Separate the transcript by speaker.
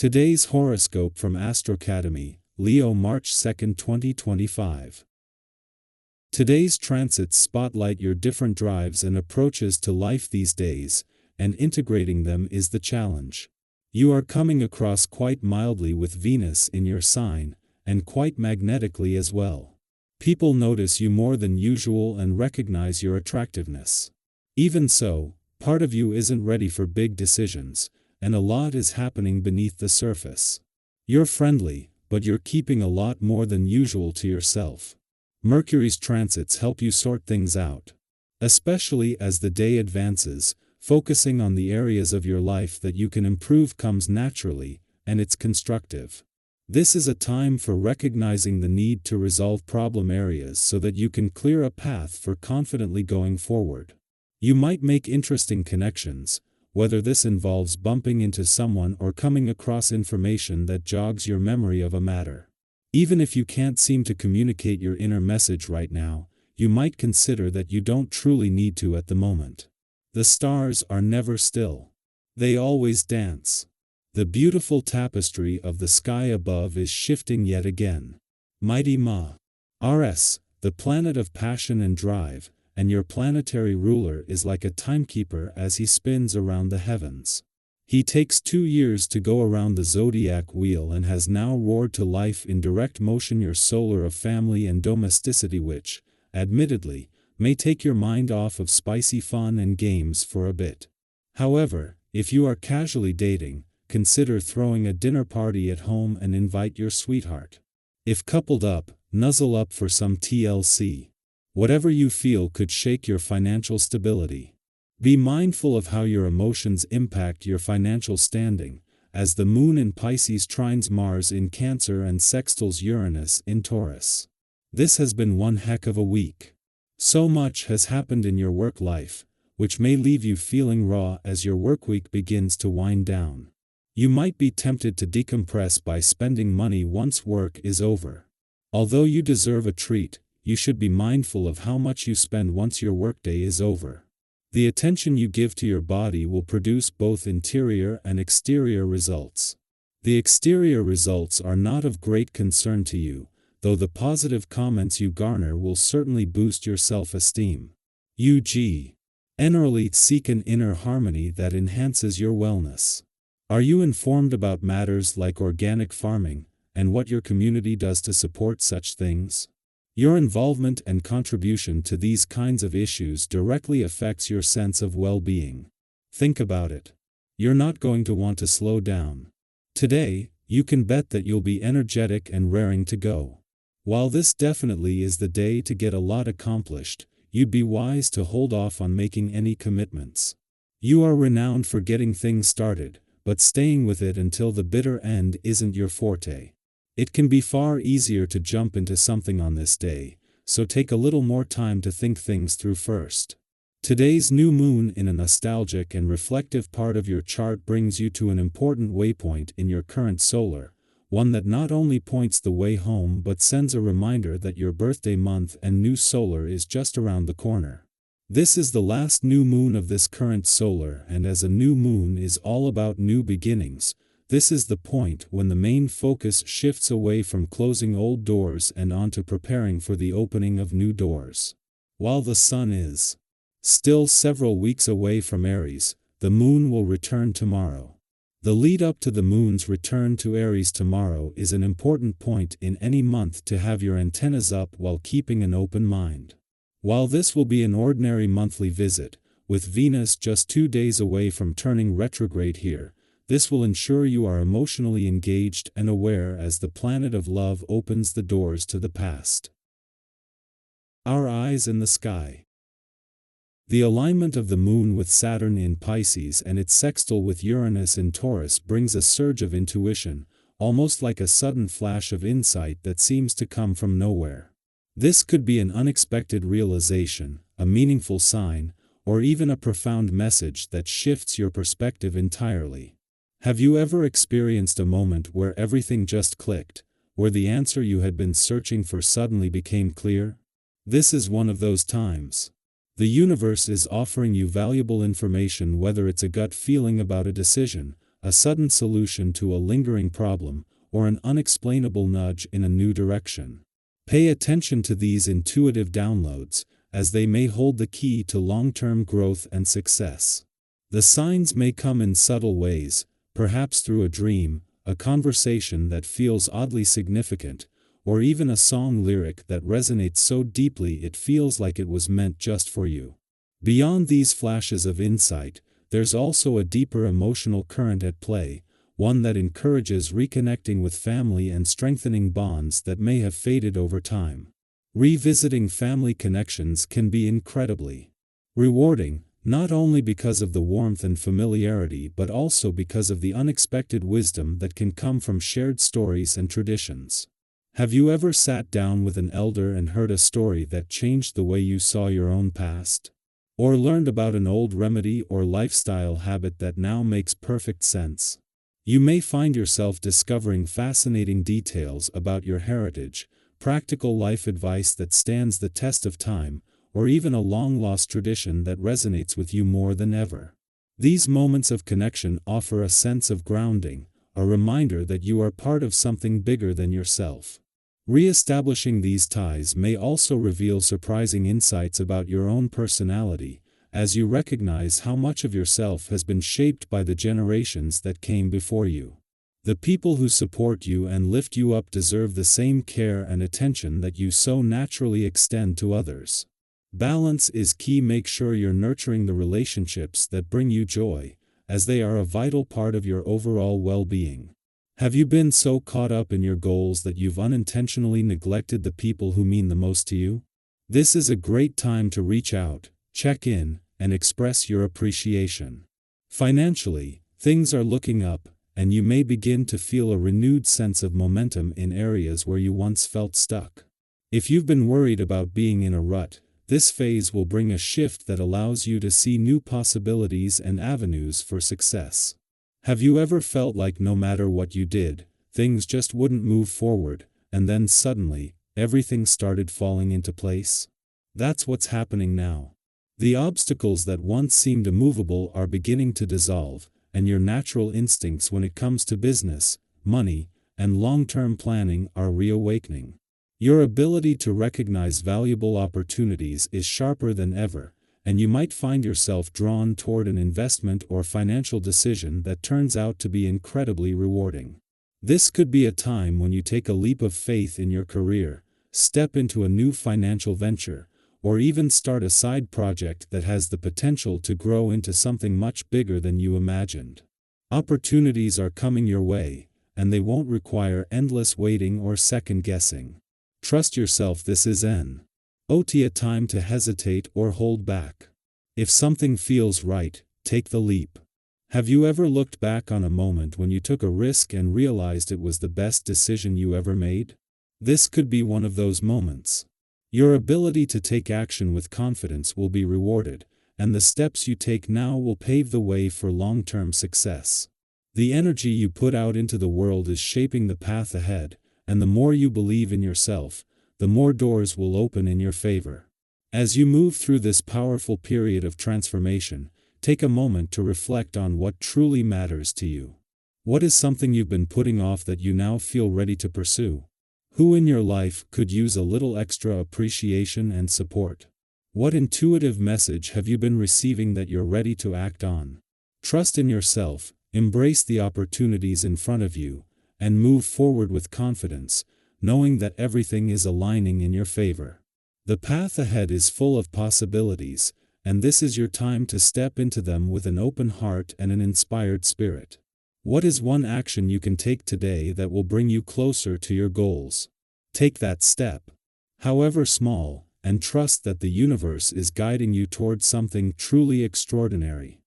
Speaker 1: Today's horoscope from AstroCademy, Leo March 2, 2025. Today's transits spotlight your different drives and approaches to life these days, and integrating them is the challenge. You are coming across quite mildly with Venus in your sign, and quite magnetically as well. People notice you more than usual and recognize your attractiveness. Even so, part of you isn't ready for big decisions, and a lot is happening beneath the surface. You're friendly, but you're keeping a lot more than usual to yourself. Mercury's transits help you sort things out. Especially as the day advances, focusing on the areas of your life that you can improve comes naturally, and it's constructive. This is a time for recognizing the need to resolve problem areas so that you can clear a path for confidently going forward. You might make interesting connections, whether this involves bumping into someone or coming across information that jogs your memory of a matter. Even if you can't seem to communicate your inner message right now, you might consider that you don't truly need to at the moment. The stars are never still. They always dance. The beautiful tapestry of the sky above is shifting yet again. Mighty Mars, the planet of passion and drive, and your planetary ruler is like a timekeeper as he spins around the heavens. He takes 2 years to go around the zodiac wheel and has now roared to life in direct motion your solar of family and domesticity, which, admittedly, may take your mind off of spicy fun and games for a bit. However, if you are casually dating, consider throwing a dinner party at home and invite your sweetheart. If coupled up, nuzzle up for some TLC. Whatever you feel could shake your financial stability. Be mindful of how your emotions impact your financial standing, as the moon in Pisces trines Mars in Cancer and sextiles Uranus in Taurus. This has been one heck of a week. So much has happened in your work life, which may leave you feeling raw as your workweek begins to wind down. You might be tempted to decompress by spending money once work is over. Although you deserve a treat, you should be mindful of how much you spend once your workday is over. The attention you give to your body will produce both interior and exterior results. The exterior results are not of great concern to you, though the positive comments you garner will certainly boost your self-esteem. You generally seek an inner harmony that enhances your wellness. Are you informed about matters like organic farming, and what your community does to support such things? Your involvement and contribution to these kinds of issues directly affects your sense of well-being. Think about it. You're not going to want to slow down. Today, you can bet that you'll be energetic and raring to go. While this definitely is the day to get a lot accomplished, you'd be wise to hold off on making any commitments. You are renowned for getting things started, but staying with it until the bitter end isn't your forte. It can be far easier to jump into something on this day, so take a little more time to think things through first. Today's new moon in a nostalgic and reflective part of your chart brings you to an important waypoint in your current solar, one that not only points the way home but sends a reminder that your birthday month and new solar is just around the corner. This is the last new moon of this current solar, and as a new moon is all about new beginnings, this is the point when the main focus shifts away from closing old doors and onto preparing for the opening of new doors. While the sun is still several weeks away from Aries, the moon will return tomorrow. The lead up to the moon's return to Aries tomorrow is an important point in any month to have your antennas up while keeping an open mind. While this will be an ordinary monthly visit, with Venus just 2 days away from turning retrograde here, this will ensure you are emotionally engaged and aware as the planet of love opens the doors to the past. Our eyes in the sky. The alignment of the moon with Saturn in Pisces and its sextile with Uranus in Taurus brings a surge of intuition, almost like a sudden flash of insight that seems to come from nowhere. This could be an unexpected realization, a meaningful sign, or even a profound message that shifts your perspective entirely. Have you ever experienced a moment where everything just clicked, where the answer you had been searching for suddenly became clear? This is one of those times. The universe is offering you valuable information, whether it's a gut feeling about a decision, a sudden solution to a lingering problem, or an unexplainable nudge in a new direction. Pay attention to these intuitive downloads, as they may hold the key to long-term growth and success. The signs may come in subtle ways, perhaps through a dream, a conversation that feels oddly significant, or even a song lyric that resonates so deeply it feels like it was meant just for you. Beyond these flashes of insight, there's also a deeper emotional current at play, one that encourages reconnecting with family and strengthening bonds that may have faded over time. Revisiting family connections can be incredibly rewarding, not only because of the warmth and familiarity but also because of the unexpected wisdom that can come from shared stories and traditions. Have you ever sat down with an elder and heard a story that changed the way you saw your own past? Or learned about an old remedy or lifestyle habit that now makes perfect sense? You may find yourself discovering fascinating details about your heritage, practical life advice that stands the test of time, or even a long-lost tradition that resonates with you more than ever. These moments of connection offer a sense of grounding, a reminder that you are part of something bigger than yourself. Re-establishing these ties may also reveal surprising insights about your own personality, as you recognize how much of yourself has been shaped by the generations that came before you. The people who support you and lift you up deserve the same care and attention that you so naturally extend to others. Balance is key. Make sure you're nurturing the relationships that bring you joy, as they are a vital part of your overall well-being. Have you been so caught up in your goals that you've unintentionally neglected the people who mean the most to you? This is a great time to reach out, check in, and express your appreciation. Financially, things are looking up, and you may begin to feel a renewed sense of momentum in areas where you once felt stuck. If you've been worried about being in a rut, this phase will bring a shift that allows you to see new possibilities and avenues for success. Have you ever felt like no matter what you did, things just wouldn't move forward, and then suddenly, everything started falling into place? That's what's happening now. The obstacles that once seemed immovable are beginning to dissolve, and your natural instincts when it comes to business, money, and long-term planning are reawakening. Your ability to recognize valuable opportunities is sharper than ever, and you might find yourself drawn toward an investment or financial decision that turns out to be incredibly rewarding. This could be a time when you take a leap of faith in your career, step into a new financial venture, or even start a side project that has the potential to grow into something much bigger than you imagined. Opportunities are coming your way, and they won't require endless waiting or second-guessing. Trust yourself. This is not a time to hesitate or hold back. If something feels right, take the leap. Have you ever looked back on a moment when you took a risk and realized it was the best decision you ever made? This could be one of those moments. Your ability to take action with confidence will be rewarded, and the steps you take now will pave the way for long-term success. The energy you put out into the world is shaping the path ahead, and the more you believe in yourself, the more doors will open in your favor. As you move through this powerful period of transformation, take a moment to reflect on what truly matters to you. What is something you've been putting off that you now feel ready to pursue? Who in your life could use a little extra appreciation and support? What intuitive message have you been receiving that you're ready to act on? Trust in yourself, embrace the opportunities in front of you, and move forward with confidence, knowing that everything is aligning in your favor. The path ahead is full of possibilities, and this is your time to step into them with an open heart and an inspired spirit. What is one action you can take today that will bring you closer to your goals? Take that step, however small, and trust that the universe is guiding you towards something truly extraordinary.